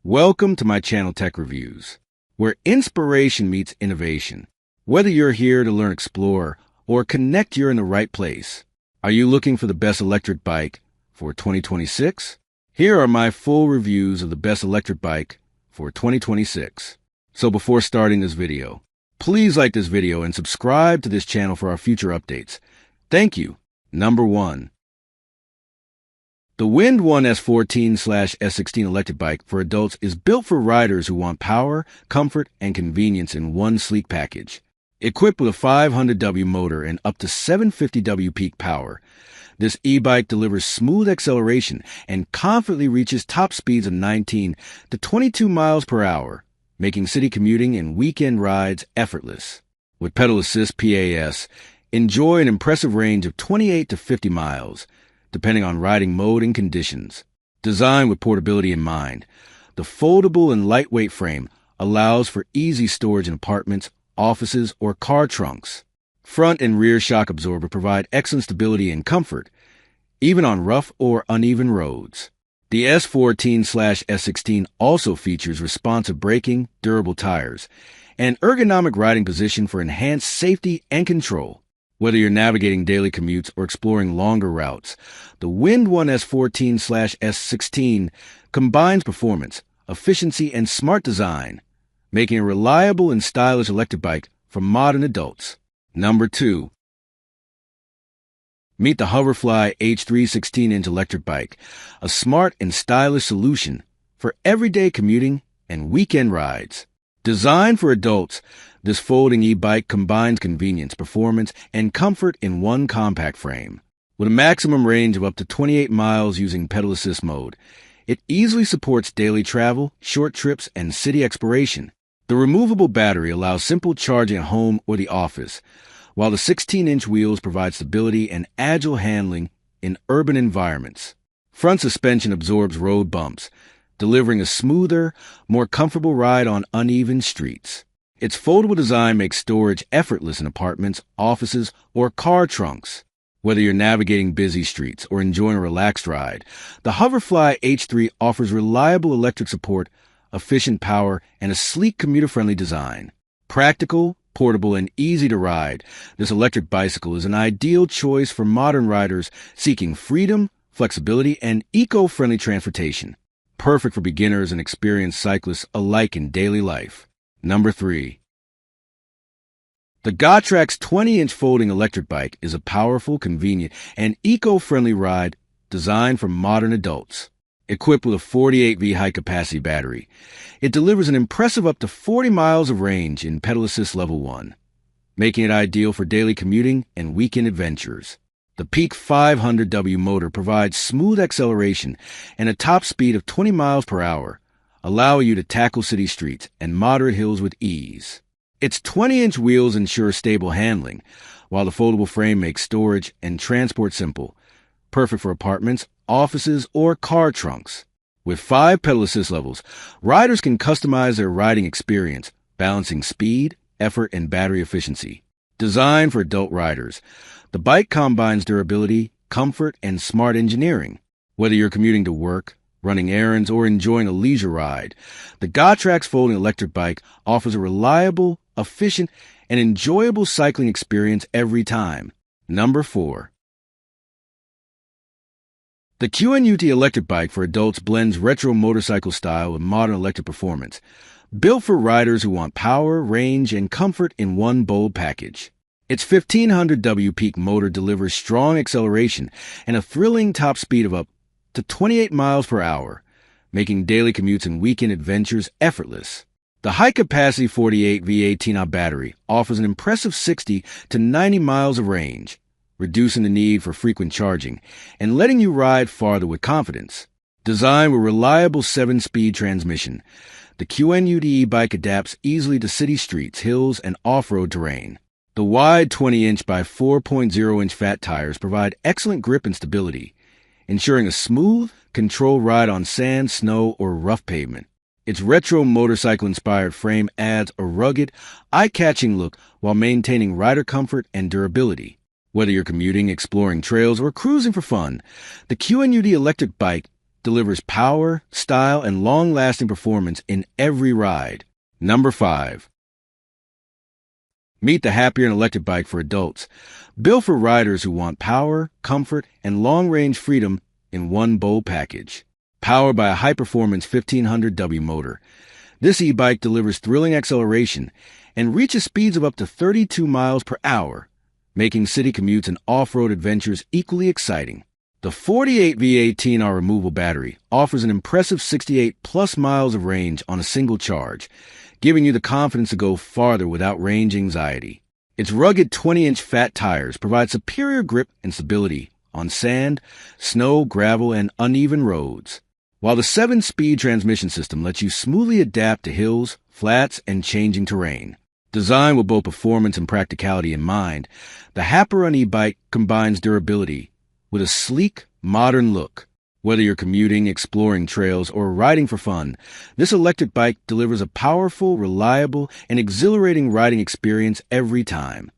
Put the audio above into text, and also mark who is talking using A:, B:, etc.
A: Welcome to my channel Tech Reviews, where inspiration meets innovation. Whether you're here to learn, explore, or connect, you're in the right place. Are you looking for the best electric bike for 2026? Here are my full reviews of the best electric bike for 2026. So before starting this video, please like this video and subscribe to this channel for our future updates. Thank you. Number 1. The Windone S14/S16 electric bike for adults is built for riders who want power, comfort, and convenience in one sleek package. Equipped with a 500W motor and up to 750W peak power, this e-bike delivers smooth acceleration and confidently reaches top speeds of 19 to 22 miles per hour, making city commuting and weekend rides effortless. With pedal assist PAS, enjoy an impressive range of 28 to 50 miles, depending on riding mode and conditions. Designed with portability in mind, the foldable and lightweight frame allows for easy storage in apartments, offices, or car trunks. Front and rear shock absorber provide excellent stability and comfort, even on rough or uneven roads. The S14/S16 also features responsive braking, durable tires, and ergonomic riding position for enhanced safety and control. Whether you're navigating daily commutes or exploring longer routes, the Windone S14/S16 combines performance, efficiency, and smart design, making a reliable and stylish electric bike for modern adults. Number 2. Meet the HOVERFLY H3 16-inch electric bike, a smart and stylish solution for everyday commuting and weekend rides. Designed for adults, this folding e-bike combines convenience, performance, and comfort in one compact frame. With a maximum range of up to 28 miles using pedal assist mode, it easily supports daily travel, short trips, and city exploration. The removable battery allows simple charging at home or the office, while the 16-inch wheels provide stability and agile handling in urban environments. Front suspension absorbs road bumps, delivering a smoother, more comfortable ride on uneven streets. Its foldable design makes storage effortless in apartments, offices, or car trunks. Whether you're navigating busy streets or enjoying a relaxed ride, the HOVERFLY H3 offers reliable electric support, efficient power, and a sleek commuter-friendly design. Practical, portable, and easy to ride, this electric bicycle is an ideal choice for modern riders seeking freedom, flexibility, and eco-friendly transportation. Perfect for beginners and experienced cyclists alike in daily life. Number 3. The Gotrax 20-inch folding electric bike is a powerful, convenient, and eco-friendly ride designed for modern adults. Equipped with a 48V high-capacity battery, it delivers an impressive up to 40 miles of range in pedal assist level 1, making it ideal for daily commuting and weekend adventures. The peak 500W motor provides smooth acceleration and a top speed of 20 miles per hour, allowing you to tackle city streets and moderate hills with ease. Its 20-inch wheels ensure stable handling, while the foldable frame makes storage and transport simple, perfect for apartments, offices, or car trunks. With 5 pedal assist levels, riders can customize their riding experience, balancing speed, effort, and battery efficiency. Designed for adult riders, the bike combines durability, comfort, and smart engineering. Whether you're commuting to work, running errands, or enjoying a leisure ride, the Gotrax folding electric bike offers a reliable, efficient, and enjoyable cycling experience every time. Number 4. The QNUT electric bike for adults blends retro motorcycle style with modern electric performance, built for riders who want power, range, and comfort in one bold package. Its 1500W peak motor delivers strong acceleration and a thrilling top speed of up to 28 miles per hour, making daily commutes and weekend adventures effortless. The high-capacity 48V 18Ah battery offers an impressive 60 to 90 miles of range, reducing the need for frequent charging and letting you ride farther with confidence. Designed with reliable 7-speed transmission, the QNUT e-bike adapts easily to city streets, hills, and off-road terrain. The wide 20-inch by 4.0-inch fat tires provide excellent grip and stability, ensuring a smooth, controlled ride on sand, snow, or rough pavement. Its retro motorcycle-inspired frame adds a rugged, eye-catching look while maintaining rider comfort and durability. Whether you're commuting, exploring trails, or cruising for fun, the QNUT electric bike delivers power, style, and long-lasting performance in every ride. Number 5. Meet the HAPPYRUN electric bike for adults. Built for riders who want power, comfort, and long-range freedom in one bold package. Powered by a high-performance 1500W motor, this e-bike delivers thrilling acceleration and reaches speeds of up to 32 miles per hour, making city commutes and off-road adventures equally exciting. The 48 V18R removable battery offers an impressive 68-plus miles of range on a single charge, giving you the confidence to go farther without range anxiety. Its rugged 20-inch fat tires provide superior grip and stability on sand, snow, gravel, and uneven roads, while the 7-speed transmission system lets you smoothly adapt to hills, flats, and changing terrain. Designed with both performance and practicality in mind, the HAPPYRUN e-bike combines durability with a sleek, modern look. Whether you're commuting, exploring trails, or riding for fun, this electric bike delivers a powerful, reliable, and exhilarating riding experience every time.